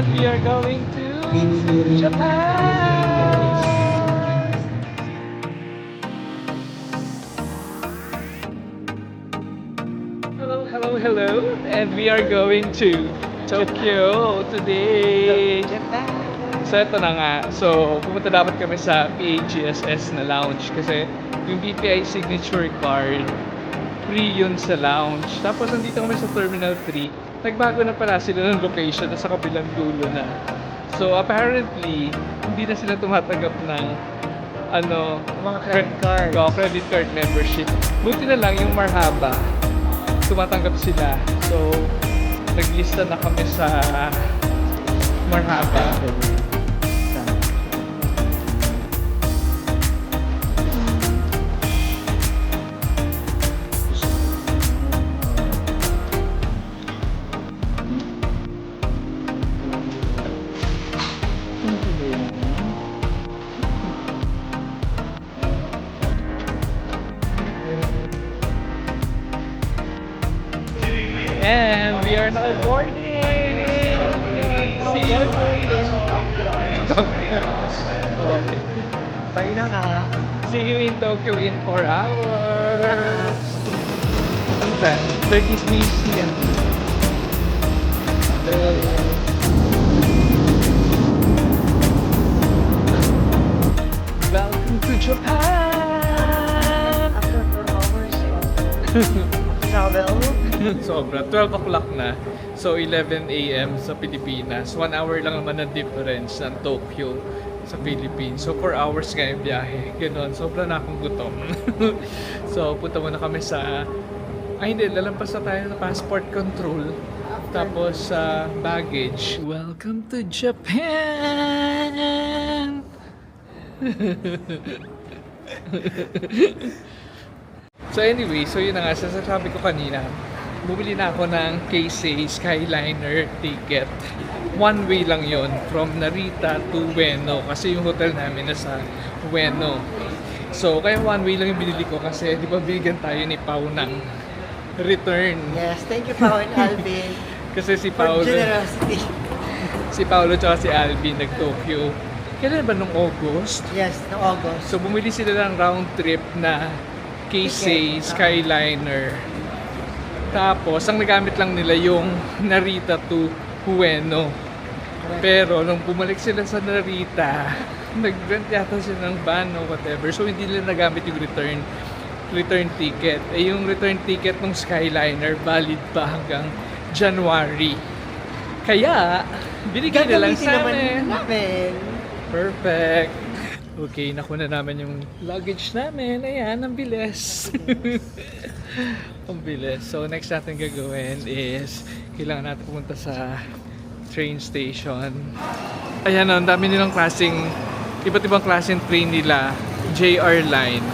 And we are going to Japan! Hello, hello, hello! And we are going to Tokyo today! So ito na nga. So pumunta dapat kami sa PAGSS na lounge kasi yung BPI signature card free yun sa lounge. Tapos nandito kami sa Terminal 3. Nagbago na pala sila ng location na sa kabilang dulo na. So apparently, hindi na sila tumatanggap ng Mga credit card. credit card membership. Buti na lang yung Marhaba, tumatanggap sila. So naglista na kami sa Marhaba. And we are now boarding! See you! Tayo na nga. See you in Tokyo in 4 hours! Ano ba? Turkish Museum. Welcome to Japan! After 4 hours travel. Sobra. 12 o'clock na. So, 11 a.m. sa Pilipinas. 1 hour lang naman ang difference ng Tokyo sa Philippines. So, 4 hours nga yung biyahe. Ganon. Sobra na akong gutom. So, punta muna kami sa... Ay, hindi. Lalampas na tayo ng passport control. Tapos, sa baggage. Welcome to Japan! So anyway, so yun na nga, sasabi ko kanina, bumili na ako ng Keisei Skyliner ticket. One way lang yon from Narita to Ueno kasi yung hotel namin nasa Ueno. So kaya one way lang yung binili ko kasi di ba bigyan tayo ni Pao ng return. Yes, thank you Pao and Alvin Kasi si for Paolo, generosity. si Paolo tsaka si Alvin nag-Tokyo. Kailan ba nung August? Yes, no August. So bumili sila ng round trip na Keisei Skyliner. Tapos ang nagamit lang nila yung Narita to Ueno. Pero nung bumalik sila sa Narita, nag-rent yata sila ng van o whatever. So hindi nila nagamit yung return ticket. Eh yung return ticket ng Skyliner valid pa hanggang January. Kaya binigay na lang sa amin. Perfect. Okay, nakuha na namin yung luggage namin. Ayan, ang bilis. Ang bilis. So, next natin gagawin is kailangan natin pumunta sa train station. Ayan, ang dami nilang klaseng, iba't ibang klaseng train nila. JR line.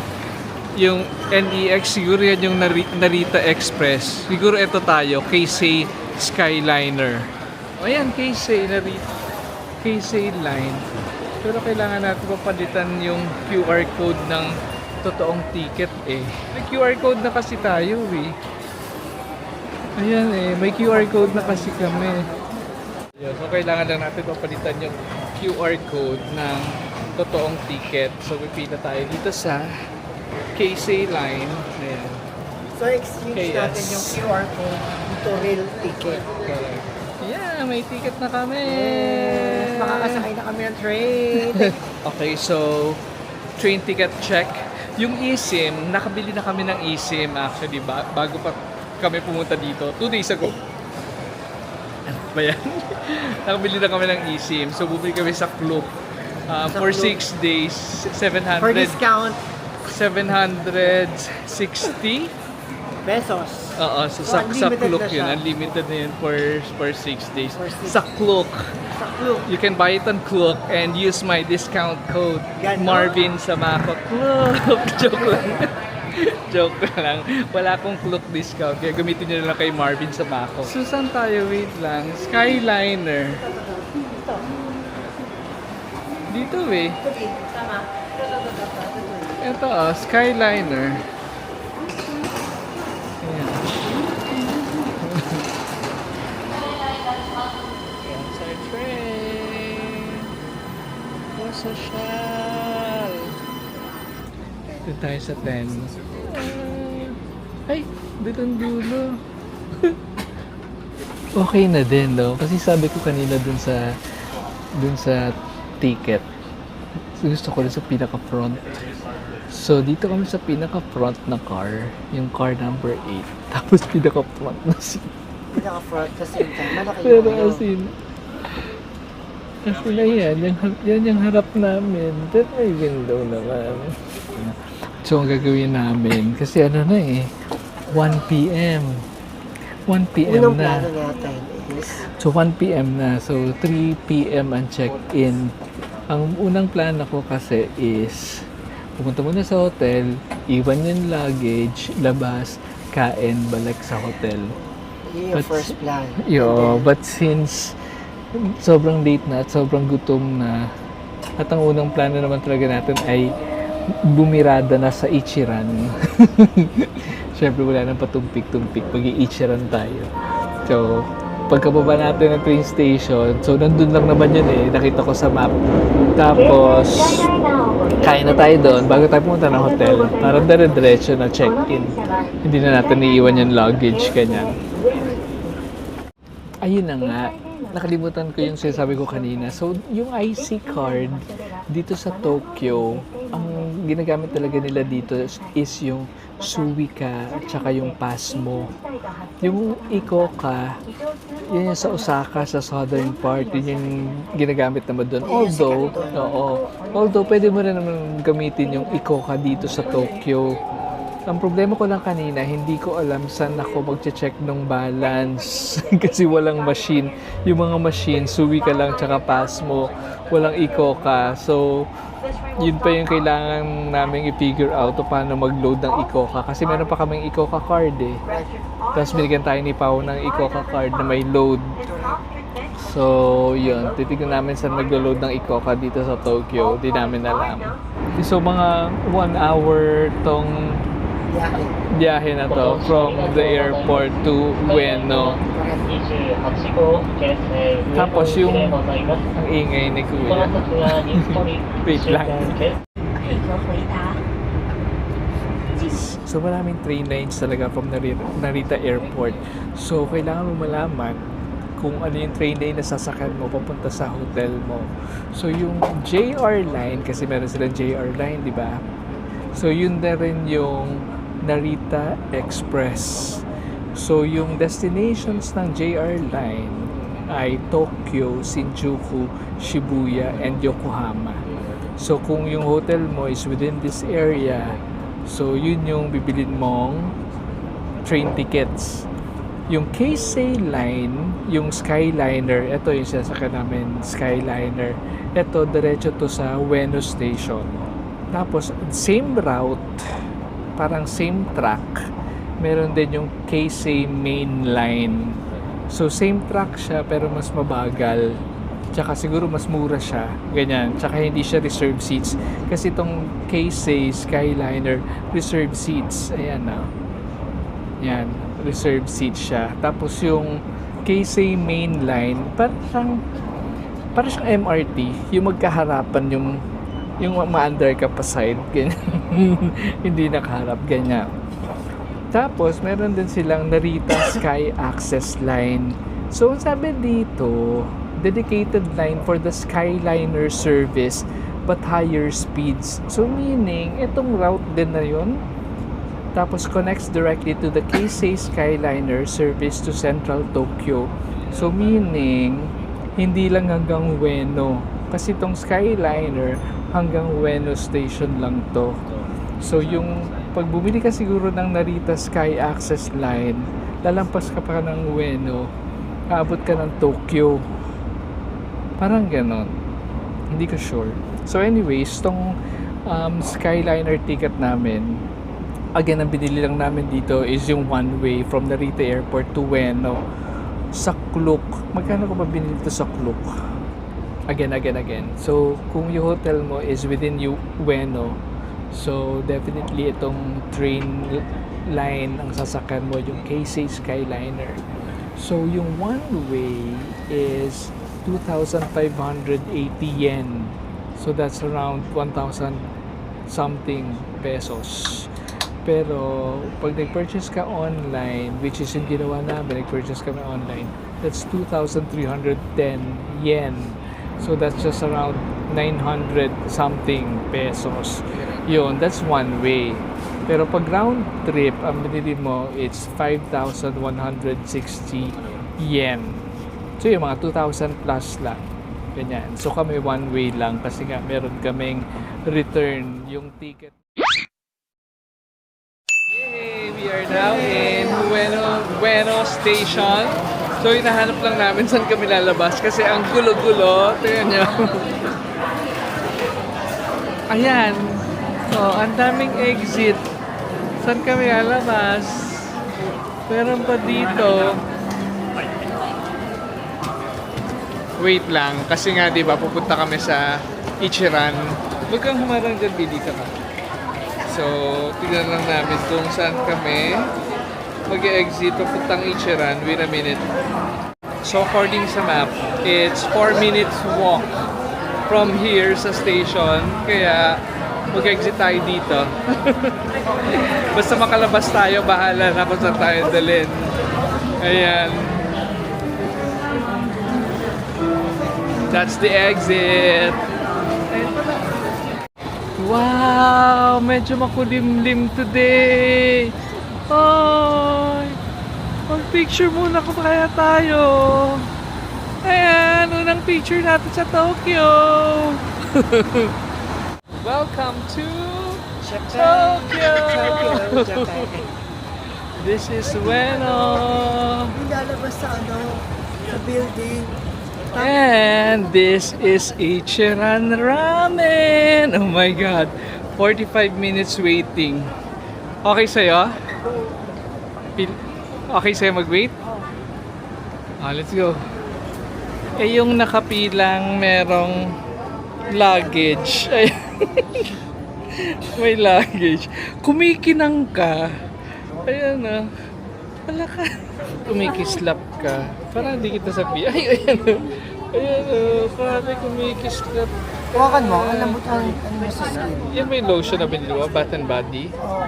Yung NEX, siguro yan yung Narita Express. Siguro ito tayo, Keisei Skyliner. Ayan, Keisei, Narita. Keisei line. Pero kailangan natin papalitan yung QR code ng totoong ticket eh. May QR code na kasi tayo eh. Ayan eh, may QR code na kasi kami. So kailangan lang natin papalitan yung QR code ng totoong ticket. So pipila tayo dito sa Keisei line. Ayan. So exchange natin yung QR code to real ticket. Correct. Yeah, may ticket na kami! Yes, makakasakay na kami ng train. Okay, so train ticket check. Yung eSIM, nakabili na kami ng eSIM actually bago pa kami pumunta dito. 2 days ago. Ano ba yan? Nakabili na kami ng eSIM. So bumili kami sa Klook. For 6 days, 700. For discount, 760 pesos. Oo, so So, sa unlimited Klook na yun. siya. Unlimited na yun for 6 days. For 6 Sa Klook. Sa Klook. You can buy it on Klook and use my discount code Ganon? Marvin Samako. Klook! Joke lang. Joke lang. Wala akong Klook discount kaya gamitin nyo na lang kay Marvin Samako. So saan tayo? Wait lang. Skyliner. Dito eh. Tama. Ito Skyliner. Ayan. Ayan sa train. Sosyal. Doon tayo sa 10. Ay, dito ang dulo. Okay na din, no? Kasi sabi ko kanina dun sa ticket. Gusto ko rin sa pinaka-front. So, dito kami sa pinaka-front na car. Yung car number 8. Tapos pinaka-front na seat. Pinaka-front kasi malaki Pero yung as in, na yan yung harap namin. Pero may window naman. So, ang gagawin namin, kasi ano na eh, 1 p.m. 1 p.m. Unang na. plano natin is So, 1 p.m. na. So, 3 p.m. ang check-in. Ang unang plan ko kasi is pupunta muna sa hotel, iwan yung luggage, labas, kain, balik sa hotel. yun yung first plan. But since sobrang late na at sobrang gutom na, at ang unang plano naman talaga natin ay bumirada na sa Ichiran. Siyempre wala nang patumpik-tumpik, mag-i-Ichiran tayo. So, pagkababa natin ng train station, so nandun lang naman yun eh, nakita ko sa map. Tapos, kain na tayo doon bago tayo pumunta ng hotel. Para dire-diretso na check-in. Hindi na natin iiwan yung luggage, ganyan. Ayun na nga, nakalimutan ko yung sinasabi ko kanina. So, yung IC card dito sa Tokyo, ang ginagamit talaga nila dito is yung Suica at saka yung Pasmo. Yung Ikoka, yun yung sa Osaka, sa southern part, yun yung ginagamit naman doon. Although pwede mo rin naman gamitin yung Ikoka dito sa Tokyo. Ang problema ko lang kanina, hindi ko alam saan ako magche-check ng balance kasi walang machine. Yung mga machine, Suica lang tsaka Pasmo, walang Ikoka. So, yun pa yung kailangan namin i-figure out o paano mag-load ng Ikoka. Kasi meron pa kaming Ikoka card eh. Tapos binigyan tayo ni Pao ng Ikoka card na may load. So, yun. Titignan namin saan mag-load ng Ikoka dito sa Tokyo. Di namin alam. So, mga 1 hour tong biyahe na to from the airport to Ueno. Tapos yung ang ingay ni Kuya. Wait lang. So maraming train lines talaga from Narita Airport. So kailangan mo malaman kung ano yung train lane na sasakyan mo papunta sa hotel mo. So yung JR line, kasi meron silang JR line, di ba? So yun na rin yung Narita Express. So, yung destinations ng JR line ay Tokyo, Shinjuku, Shibuya, and Yokohama. So, kung yung hotel mo is within this area, so yun yung bibilin mong train tickets. Yung Keisei line, yung Skyliner, ito yung sasakyan namin, Skyliner. Ito, diretso to sa Ueno Station. Tapos, same route, parang same track, meron din yung Keisei main line. So, same track siya pero mas mabagal. Tsaka siguro mas mura siya. Ganyan. Tsaka hindi siya reserved seats. Kasi itong Keisei Skyliner, reserved seats. Ayan na. Yan. Reserved seats siya. Tapos yung Keisei main line, parang siyang MRT. Yung magkaharapan yung ma-under ka pa side, ganyan. Hindi nakaharap, ganyan. Tapos, meron din silang Narita Sky Access Line. So, sabi dito, dedicated line for the Skyliner service but higher speeds. So, meaning, itong route din na yun. Tapos, connects directly to the Keisei Skyliner service to Central Tokyo. So, meaning, hindi lang hanggang Ueno. Kasi itong Skyliner, hanggang Ueno Station lang to. So, yung pag bumili ka siguro ng Narita Sky Access Line, lalampas ka pa ng Ueno, aabot ka ng Tokyo. Parang ganon. Hindi ko sure. So, anyways, tong Skyliner ticket namin, again, ang binili lang namin dito is yung one way from Narita Airport to Ueno. Sa Klook. Magkano ko ba binili ito sa Klook? Again. So, kung yung hotel mo is within Ueno, so definitely itong train line ang sasakyan mo, yung Keisei Skyliner. So, yung one way is 2,580 yen. So that's around 1,000 something pesos. Pero pag nag-purchase ka online, which is yung ginawa namin, nag-purchase kami online, that's 2,310 yen. So that's just around 900 something pesos. Yun, that's one way. Pero pag round trip, ang binili mo, it's 5,160 yen. So yung mga 2,000 plus lang. Ganyan. So kami one way lang kasi nga meron kaming return yung ticket. Yay! We are now in Ueno Station. So hinahanap lang namin saan kami lalabas kasi ang gulo-gulo. Tingnan nyo. Ayan. Oh, ang daming exit. Saan kami lalabas? Meron pa dito. Wait lang. Kasi nga, di ba, pupunta kami sa Ichiran. Huwag kang humarang dyan, dito ka. So, tignan lang namin kung saan kami mag-exit papuntang Ichiran. Wait a minute. So, according sa map, it's 4 minutes walk from here sa station. Kaya, mag-exit tayo dito. Basta makalabas tayo, bahala na kung saan tayo dalhin. Ayan. That's the exit. Wow! Medyo makulimlim today. Ay! Mag-picture muna kung kaya tayo. Ayan! Unang picture natin sa Tokyo. Welcome to Tokyo! Japan. This is Ueno. Yung lalabas sa sa building. And this is Ichiran Ramen. Oh my God. 45 minutes waiting. Okay sa'yo? Okay sa'yo mag-wait? Let's go. Eh yung nakapilang merong luggage. Ay, may luggage. Kumikinang ka. Ayan na. Wala ka. Kumikislap ka. Parang hindi kita sabi. Ay, ayan o. Ayan o. Parang kumikislap ka. Hawakan mo, alam mo ano mo sa skin. Yan may lotion na binili mo, Bath and Body. Oh.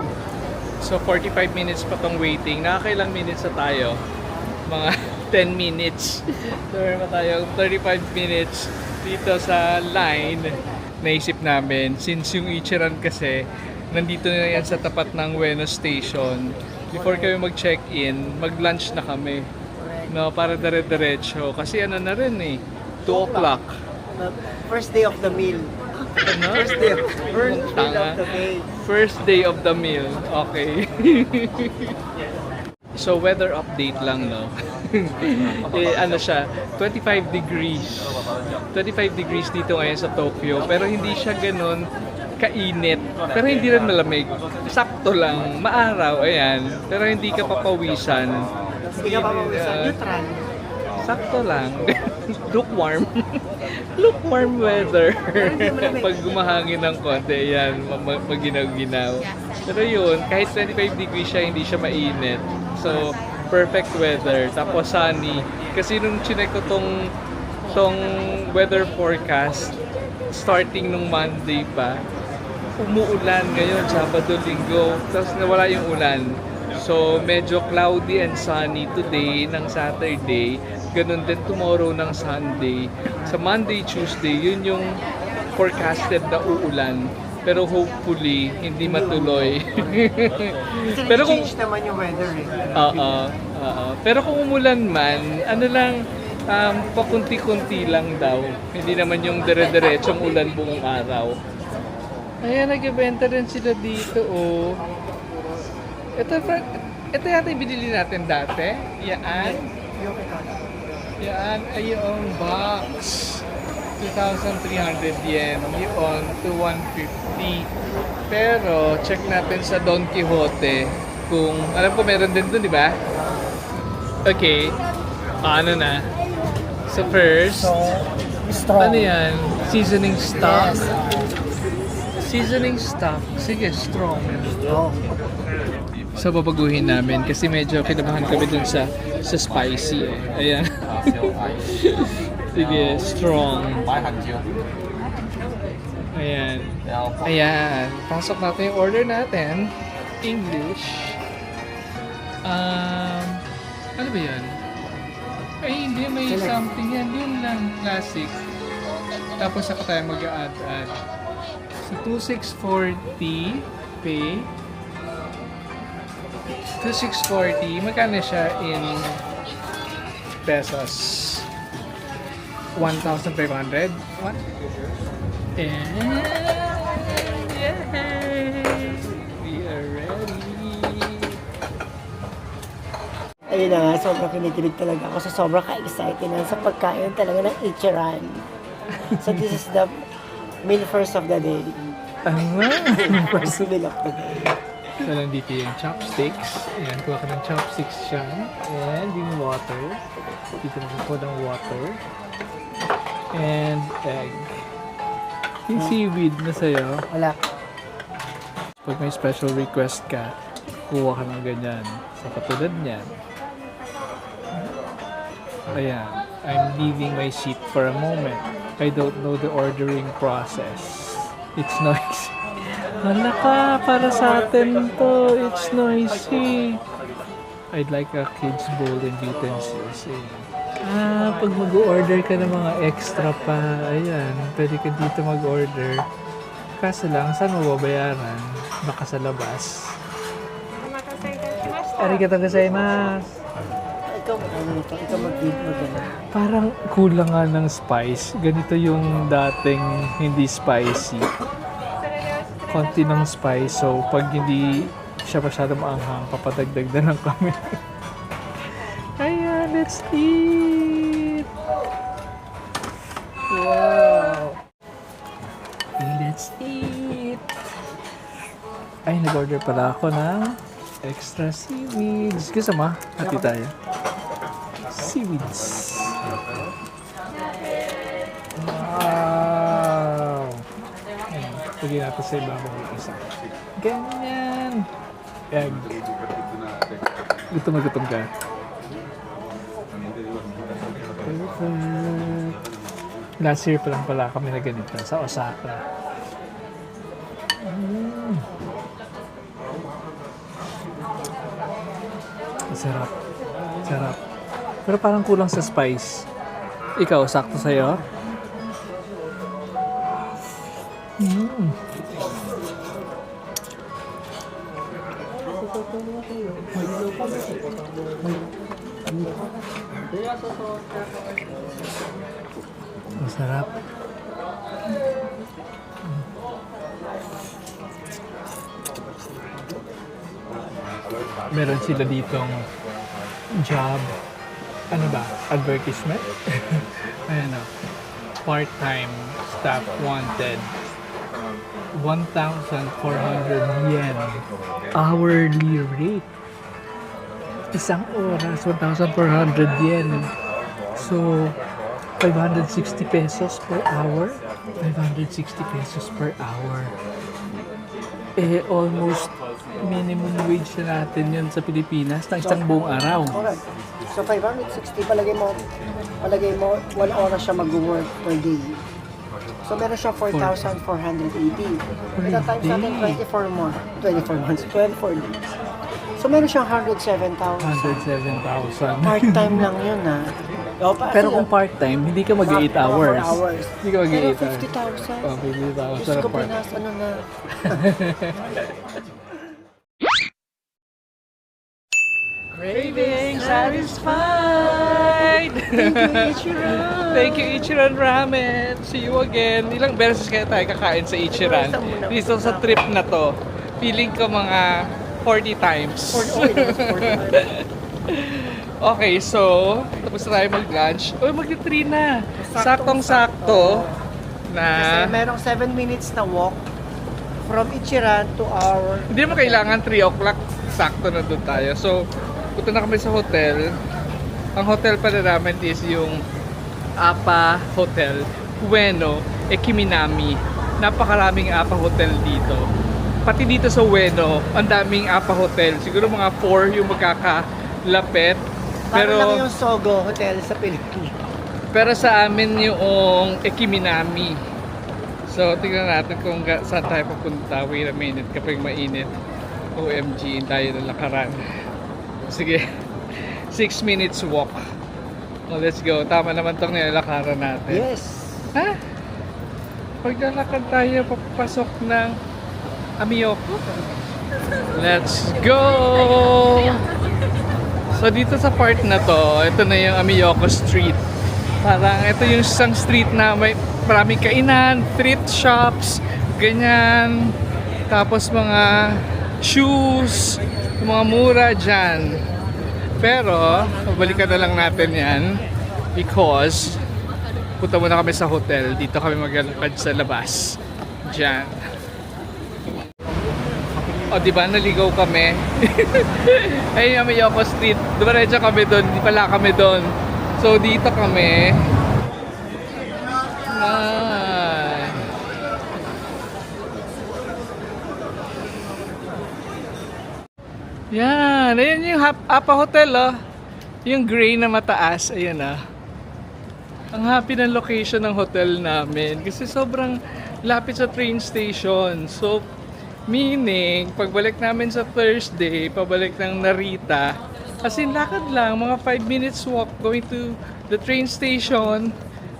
So 45 minutes pa tong waiting. Nakakailang minutes na tayo? Mga 10 minutes. So meron pa tayo 35 minutes dito sa line. Naisip namin, since yung Ichiran kasi, nandito na yan sa tapat ng Ueno Station. Before kami mag-check-in, mag-lunch na kami. No, para dire-diretso. Kasi ano na rin eh, 2 o'clock. First day of the meal. Ano? First day of the day. First day of the meal. Okay. So weather update lang, no. Ano siya, 25 degrees. 25 degrees dito ngayon sa Tokyo, pero hindi siya ganun kainit. Pero hindi rin malamig. Sakto lang, maaraw, ayan. Pero hindi ka papawisan. Hindi ka papawisan, neutral. Sakto lang. Lukewarm. Lukewarm weather. Pag gumahangin ng konti, yan, maginaw-ginaw. Pero yun, kahit 25 degrees siya, hindi siya mainit. So, perfect weather. Tapos sunny. Kasi nung chinek ko tong weather forecast, starting nung Monday pa, umuulan ngayon, Sabado, Linggo. Tapos nawala yung ulan. So, medyo cloudy and sunny today ng Saturday. Ganun din tomorrow ng Sunday. Sa Monday, Tuesday, yun yung forecasted na uulan. Pero hopefully, hindi matuloy. Pero kung change naman yung weather eh. Oo. Pero kung umulan man, ano lang, pakunti-kunti lang daw. Hindi naman yung dire-diretsong ulan buong araw. Ayan, nag-ibenta rin sila dito, oh. Ito yata yung binili natin dati. Yan. Yan ay yung box. 2,300 yen. Yun, to 150. Pero, check natin sa Don Quixote kung, alam ko meron din dun, di ba? Okay. Ano na? So first, Strong. ano yan? Seasoning stock. Yes. Seasoning stock. Sige, strong. Strong. So babaguhin namin kasi medyo kinabahan kami dun sa spicy eh. Ayan. Sige, strong. Ayan. Ayan. Pasok natin yung order natin. English. Ano ba yan? Ay, hindi. May something yan. Yun lang. Classic. Tapos saka tayo mag-add. So, 2,640 pay. 2,640. Magkano siya in pesos? 1,500? What? And yay! We are ready. Ayun na nga, sobrang kinikilig talaga ako. Sobrang ka-excited na sa pagkain talaga ng Ichiran. So this is the meal first of the day. First meal of the day. So, nandito yung chopsticks. Ayan, kuha ka ng chopsticks siya. And yung water. Dito na po ng water. And egg. Yung seaweed na sa'yo, Wala. pag may special request ka, kuha ka ng ganyan. So, katulad niyan. Ayan. I'm leaving my seat for a moment. I don't know the ordering process. It's noisy. Hala ka, para sa atin to. It's noisy. I'd like a kid's bowl and utensils. Pag mag-order ka ng mga extra pa, ayan, pwede ka dito mag-order. Kaso lang, saan mo babayaran? Baka sa labas. Arigatou gozaimasu. Ikaw mag-give mo din. Parang kulang nga ng spice. Ganito yung dating hindi spicy. Konti ng spice. So, pag hindi siya masyadong maanghang, papadagdag na lang kami. Ayan, let's eat! Wow! Let's eat! Ay, nag-order pala ako ng extra seaweeds. Gusto mo? Hati tayo. Seaweeds. Wow! Ayan, pagin natin sa ibabaw ng isa. Ganyan! Egg. Gutom na gutom ka. Perfect. Last year pa lang pala kami na ganito sa Osaka. Sarap. Sarap. Pero parang kulang sa spice. Ikaw, sakto sa'yo? Masarap. Meron sila ditong job. Ano ba? Advertisement? Ayan o. Part-time staff wanted. 1,400 yen. Hourly rate. Isang oras, 1,400 yen. So, 560 pesos per hour. 560 pesos per hour. Eh, almost minimum wage na natin yun sa Pilipinas ng isang buong araw. Alright. So 560, palagay mo 1 oras siya mag-work per day. So meron siya 4,480. Ito times natin 24 months, 24 days. So meron siyang 107,000. 107,000. Part-time lang yun ha. Pero kung part-time, hindi ka mag-8 hours. Hindi ka mag-8 Pero hours. 50,000. Oh, 50,000 Diyos sa ko, part. Pinas, ano na. Craving satisfied! Thank you, Ichiran Ramen! See you again! Ilang beses kaya tayo kakain sa Ichiran? Dito sa trip na to, feeling ko mga 40 times. Okay, so, tapos na tayo mag-lunch. Uy, mag-3 na! Saktong-sakto na... Kasi merong 7 minutes na walk from Ichiran to our... Hindi mo kailangan 3 o'clock, sakto na doon tayo. So, punta na kami sa hotel. Ang hotel pala namin is yung Apa Hotel, Ueno, Ekiminami. Napakaraming Apa Hotel dito. Pati dito sa Ueno, ang daming Apa Hotel. Siguro mga 4 yung magkakalapit. Pero lang Pero, yung Sogo Hotel sa Pilipinas. pero sa amin yung Ekiminami. So, tingnan natin kung saan tayo pupunta. Wait a minute, kapag mainit. OMG, tayo na lakaran. Sige, 6 minutes walk. Oh, let's go. Tama naman itong nilalakaran natin. Yes. Ha? Paglalakad tayo, papasok ng Amiyoko. Let's go! So, dito sa part na to, ito na yung Amiyoko Street. Parang ito yung isang street na may maraming kainan, thrift shops, ganyan. Tapos mga shoes, mga mura dyan. Pero, balikan na lang natin yan because punta muna kami sa hotel. Dito kami maglalakad sa labas. Dyan. O, diba? Naligaw kami. Ayun yung Amiyoko Street. Dumaretso kami doon. Di pala kami doon. So, dito kami. Ay. Yan. Ayan yung Apa Hotel, oh. Yung gray na mataas. Ayan, ah. Ang happy ng location ng hotel namin. Kasi sobrang lapit sa train station. So, meaning, pagbalik namin sa Thursday, pabalik ng Narita, as in, lakad lang, mga 5 minutes walk going to the train station.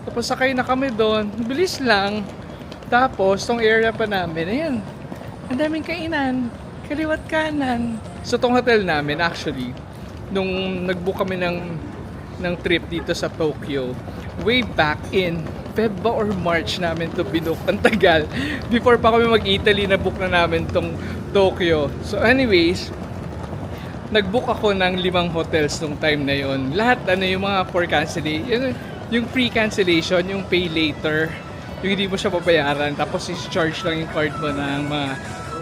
Tapos sakay na kami doon. Bilis lang. Tapos, tong area pa namin, ayan, ang daming kainan. Kaliwat kanan. So, tong hotel namin, actually, nung nag-book kami ng trip dito sa Tokyo, way back in Feb or March namin to binook. Ang tagal. Before pa kami mag-Italy, na-book na namin tong Tokyo. So, anyways, nag-book ako ng 5 hotels nung time na yon. Lahat yung mga for cancellation, yung free cancellation, yung pay later, yung hindi mo siya babayaran, tapos is-charge lang yung card mo ng mga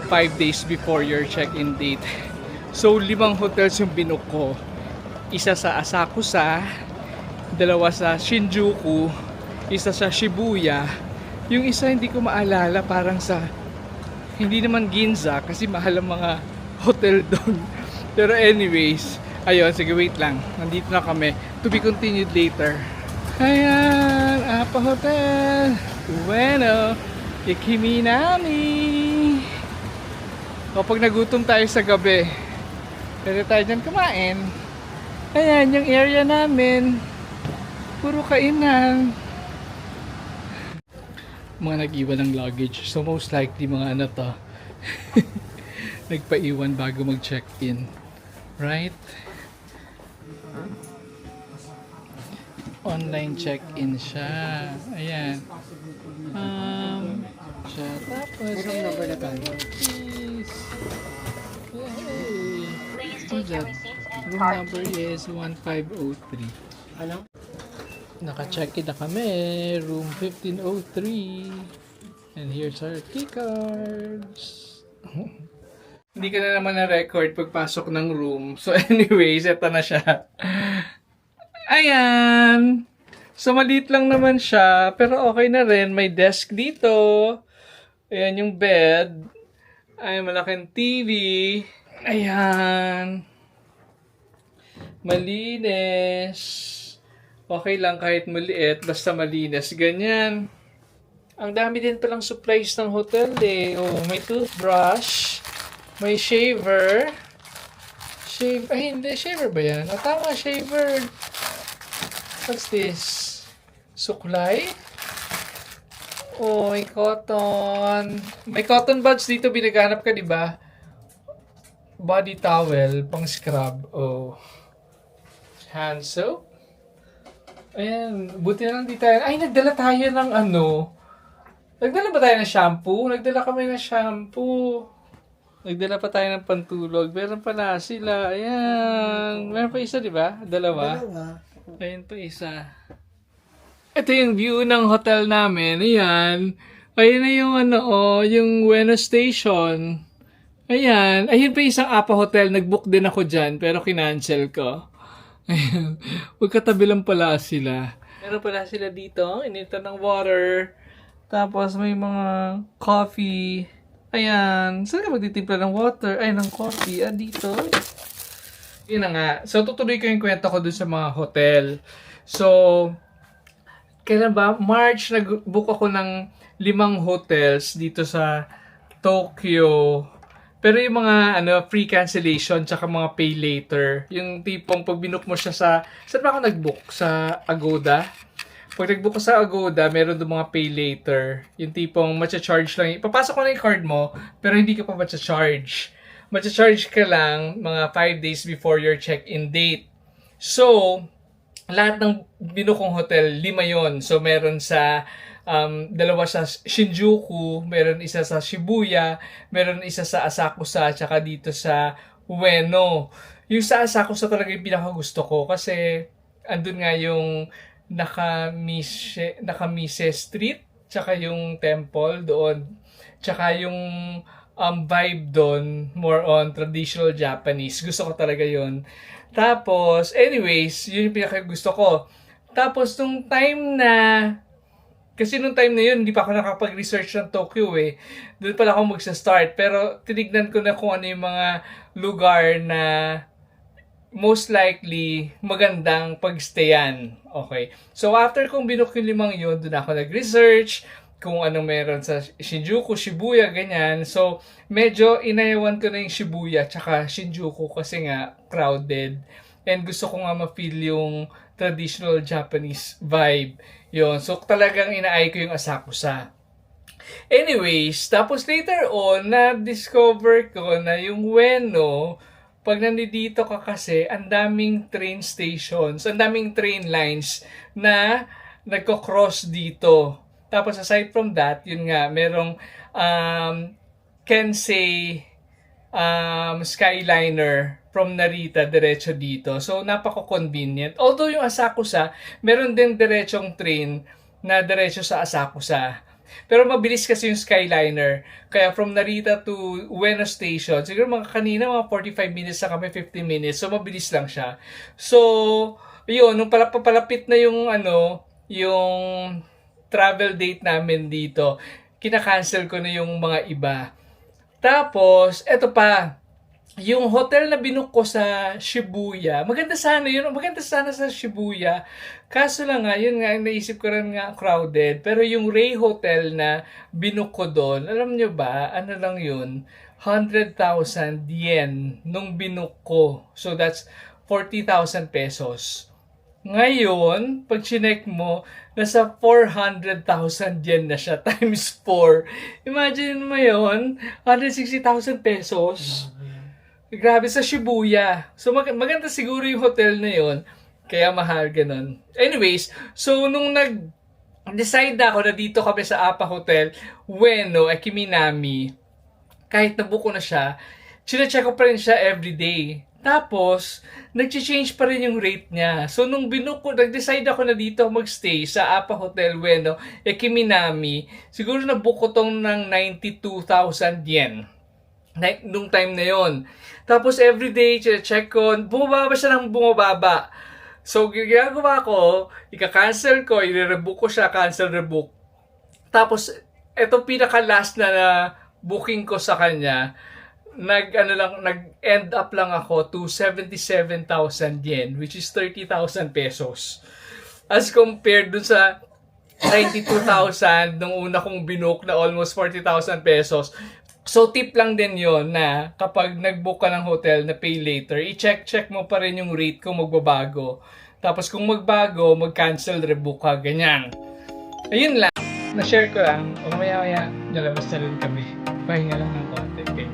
5 days before your check-in date. So 5 hotels yung binook ko. Isa sa Asakusa, 2 sa Shinjuku, isa sa Shibuya, yung isa hindi ko maalala, parang sa hindi naman Ginza kasi mahal ang mga hotel doon. Pero anyways, ayun, sige, wait lang. Nandito na kami. To be continued later. Ayan, Apa Hotel. Bueno, ikimi nami. Kapag nagutom tayo sa gabi, pwede tayo dyan kumain. Ayan, yung area namin. Puro kainan. Mga nag-iwan ng luggage. So most likely mga ano to. Nagpaiwan bago mag-check-in. Right? Online check-in siya. Ayan. Siya. Tapos, Room number na tayo. Room number is 1503. Ano? Naka-check-in na kami. Room 1503. And here's our key cards. Hindi ka na naman na-record pagpasok ng room. So anyways, eto na siya. Ayan! So maliit lang naman siya, pero okay na rin. May desk dito. Ayan yung bed. Ay, malaking TV. Ayan. Malinis. Okay lang kahit maliit, basta malinis. Ganyan. Ang dami din palang supplies ng hotel eh. Oh, may toothbrush. May shaver. Ay, hindi. Shaver ba yan? O, tama, shaver. What's this? Suklay? Oh, may cotton. May cotton buds dito. Binaganap ka, di ba? Body towel, pang scrub. Oh. Hand soap. Ayan. Buti na lang di tayo. Ay, nagdala tayo ng ano. Nagdala ba tayo ng shampoo? Nagdala kami ng shampoo. Nagdala pa tayo ng pantulog. Meron pala sila. Ayan. Meron pa isa, di ba? Dalawa. Ayan pa isa. Ito yung view ng hotel namin. Ayan. Ayan na yung ano, oh, yung Ueno Station. Ayan. Ayun pa isang Apa Hotel. Nag-book din ako dyan, pero kinancel ko. Ayan. Magkatabi lang pala sila. Meron pala sila dito. Initan ng water. Tapos may mga coffee. Ayan. Saan ka magtitimpla ng water? Ay, ng coffee. Ah, dito. Yun na nga. So, tutuloy ko yung kwento ko dun sa mga hotel. So, kailan ba? March, nag-book ako ng 5 hotels dito sa Tokyo. Pero yung mga free cancellation tsaka mga pay later, yung tipong pag binook mo siya saan ba ako nag-book? Sa Agoda? Pag nag-book ko sa Agoda, meron doon mga pay later. Yung tipong matcha-charge lang. Papasok ko na yung card mo, pero hindi ka pa matcha-charge. Matcha-charge ka lang mga 5 days before your check-in date. So, lahat ng binook kong hotel, 5 yon. So, meron sa 2 sa Shinjuku, meron isa sa Shibuya, meron isa sa Asakusa, tsaka dito sa Ueno. Yung sa Asakusa talaga yung pinakagusto ko kasi andun nga yung Nakamise Street, tsaka yung temple doon, tsaka yung vibe doon, more on traditional Japanese. Gusto ko talaga yun. Tapos, anyways, yun yung pinakagusto ko. Tapos, kasi nung time na yun, hindi pa ako nakapag-research ng Tokyo eh. Doon pala ako magsa-start. Pero tinignan ko na kung ano yung mga lugar na most likely magandang pagstayan. Okay. So after kong binook yung 5 yun, doon ako nag-research kung anong meron sa Shinjuku, Shibuya, ganyan. So medyo inayawan ko na yung Shibuya tsaka Shinjuku kasi nga crowded. And gusto ko nga ma-feel yung traditional Japanese vibe. Yun. So, talagang inaay ko yung Asakusa. Anyways, tapos later on, na-discover ko na yung Ueno, pag nandito ka kasi, ang daming train stations, ang daming train lines na nagko-cross dito. Tapos, aside from that, yun nga, merong Kensei Skyliner from Narita diretso dito. So, napaka-convenient. Although yung Asakusa, meron din diretsong train na diretso sa Asakusa. Pero mabilis kasi yung Skyliner. Kaya from Narita to Ueno Station, siguro mga 45 minutes na kami, 50 minutes. So, mabilis lang siya. So, yun, nung papalapit na yung yung travel date namin dito, kinakancel ko na yung mga iba. Tapos, eto pa, yung hotel na binook ko sa Shibuya, maganda sana yun, maganda sana sa Shibuya. Kaso lang nga, yun nga, naisip ko rin nga crowded. Pero yung Ray Hotel na binook ko doon, alam nyo ba, ano lang yun, 100,000 yen nung binook ko. So that's 40,000 pesos. Ngayon, pag chinek mo, nasa 400,000 yen na siya times 4. Imagine mo yun, 160,000 pesos. Grabe sa Shibuya. So maganda siguro yung hotel na yun. Kaya mahal ganun. Anyways, so nung nag-decide ako na dito kami sa Apa Hotel, Ueno, Kiminami, kahit nabuko na siya, chine-check ko pa rin siya everyday. Tapos, nag-change pa rin yung rate niya. So, nung nag-decide ako na dito magstay sa Apa Hotel Ueno, Kiminami, siguro nabook ko tong ng 92,000 yen. Nung time na yon. Tapos everyday, check ko, bumababa siya ng bumababa. So, ginagawa ko, ika-cancel ko, i-rebook ko siya, cancel, rebook. Tapos, eto pinaka-last na booking ko sa kanya, nag-end up lang ako to 77,000 yen, which is 30,000 pesos. As compared dun sa 92,000 nung una kong binook na almost 40,000 pesos. So, tip lang din yon na kapag nag-book ka ng hotel na pay later, i-check mo pa rin yung rate kung magbabago. Tapos kung magbago, mag-cancel, rebook ka, ganyan. Ayun lang. Na-share ko lang. O mamaya-maya, nalabas na rin kami. Pahinga lang ng konti. Okay.